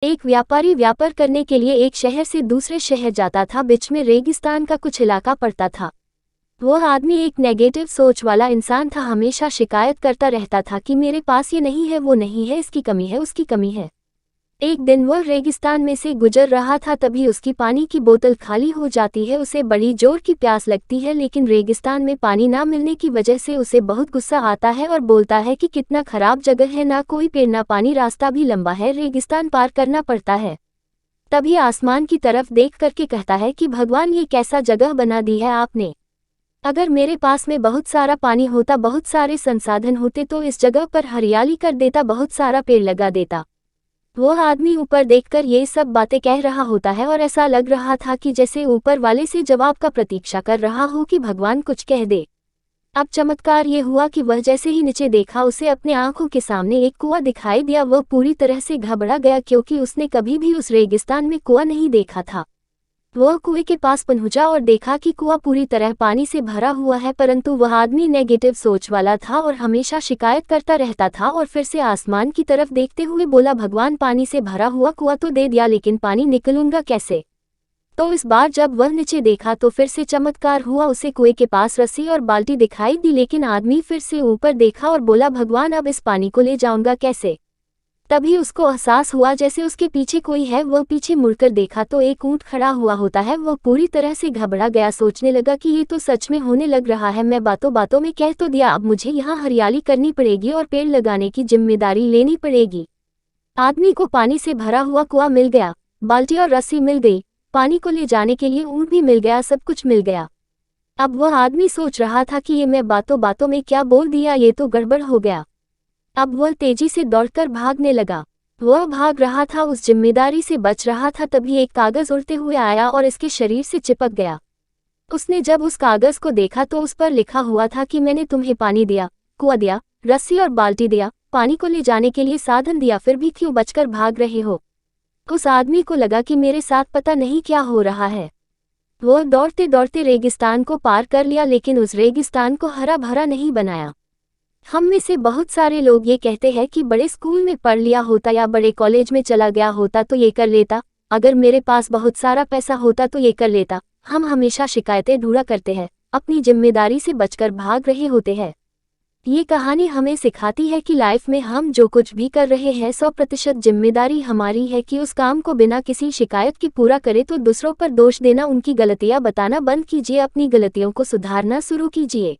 एक व्यापारी व्यापार करने के लिए एक शहर से दूसरे शहर जाता था। बीच में रेगिस्तान का कुछ इलाका पड़ता था। वह आदमी एक नेगेटिव सोच वाला इंसान था। हमेशा शिकायत करता रहता था कि मेरे पास ये नहीं है, वो नहीं है, इसकी कमी है, उसकी कमी है। एक दिन वह रेगिस्तान में से गुजर रहा था, तभी उसकी पानी की बोतल खाली हो जाती है। उसे बड़ी जोर की प्यास लगती है, लेकिन रेगिस्तान में पानी ना मिलने की वजह से उसे बहुत गुस्सा आता है और बोलता है कि कितना खराब जगह है, ना कोई पेड़ ना पानी, रास्ता भी लंबा है, रेगिस्तान पार करना पड़ता है। तभी आसमान की तरफ देख करके कहता है कि भगवान, ये कैसा जगह बना दी है आपने। अगर मेरे पास में बहुत सारा पानी होता, बहुत सारे संसाधन होते तो इस जगह पर हरियाली कर देता, बहुत सारा पेड़ लगा देता। वह आदमी ऊपर देखकर ये सब बातें कह रहा होता है और ऐसा लग रहा था कि जैसे ऊपर वाले से जवाब का प्रतीक्षा कर रहा हो कि भगवान कुछ कह दे। अब चमत्कार ये हुआ कि वह जैसे ही नीचे देखा, उसे अपने आंखों के सामने एक कुआं दिखाई दिया। वह पूरी तरह से घबरा गया, क्योंकि उसने कभी भी उस रेगिस्तान में कुआं नहीं देखा था। वह कुएं के पास पहुंचा और देखा कि कुआं पूरी तरह पानी से भरा हुआ है, परंतु वह आदमी नेगेटिव सोच वाला था और हमेशा शिकायत करता रहता था। और फिर से आसमान की तरफ देखते हुए बोला, भगवान, पानी से भरा हुआ कुआं तो दे दिया, लेकिन पानी निकलूंगा कैसे। तो इस बार जब वह नीचे देखा तो फिर से चमत्कार हुआ। उसे कुएं के पास रस्सी और बाल्टी दिखाई दी, लेकिन आदमी फिर से ऊपर देखा और बोला, भगवान, अब इस पानी को ले जाऊंगा कैसे। तभी उसको एहसास हुआ जैसे उसके पीछे कोई है। वह पीछे मुड़कर देखा तो एक ऊंट खड़ा हुआ होता है। वह पूरी तरह से घबरा गया, सोचने लगा कि ये तो सच में होने लग रहा है। मैं बातों बातों में कह तो दिया, अब मुझे यहाँ हरियाली करनी पड़ेगी और पेड़ लगाने की जिम्मेदारी लेनी पड़ेगी। आदमी को पानी से भरा हुआ कुआं मिल गया, बाल्टी और रस्सी मिल गई, पानी को ले जाने के लिए ऊंट भी मिल गया, सब कुछ मिल गया। अब वह आदमी सोच रहा था कि ये मैं बातों बातों में क्या बोल दिया, ये तो गड़बड़ हो गया। अब वह तेजी से दौड़कर भागने लगा। वह भाग रहा था, उस जिम्मेदारी से बच रहा था। तभी एक कागज उड़ते हुए आया और इसके शरीर से चिपक गया। उसने जब उस कागज को देखा तो उस पर लिखा हुआ था कि मैंने तुम्हें पानी दिया, कुआं दिया, रस्सी और बाल्टी दिया, पानी को ले जाने के लिए साधन दिया, फिर भी क्यों बचकर भाग रहे हो। उस आदमी को लगा कि मेरे साथ पता नहीं क्या हो रहा है। वह दौड़ते दौड़ते रेगिस्तान को पार कर लिया, लेकिन उस रेगिस्तान को हरा भरा नहीं बनाया। हम में से बहुत सारे लोग ये कहते हैं कि बड़े स्कूल में पढ़ लिया होता या बड़े कॉलेज में चला गया होता तो ये कर लेता, अगर मेरे पास बहुत सारा पैसा होता तो ये कर लेता। हम हमेशा शिकायतें ढूंढा करते हैं, अपनी जिम्मेदारी से बचकर भाग रहे होते हैं। ये कहानी हमें सिखाती है कि लाइफ में हम जो कुछ भी कर रहे हैं 100% जिम्मेदारी हमारी है कि उस काम को बिना किसी शिकायत की पूरा करें। तो दूसरों पर दोष देना, उनकी गलतियां बताना बंद कीजिए, अपनी गलतियों को सुधारना शुरू कीजिए।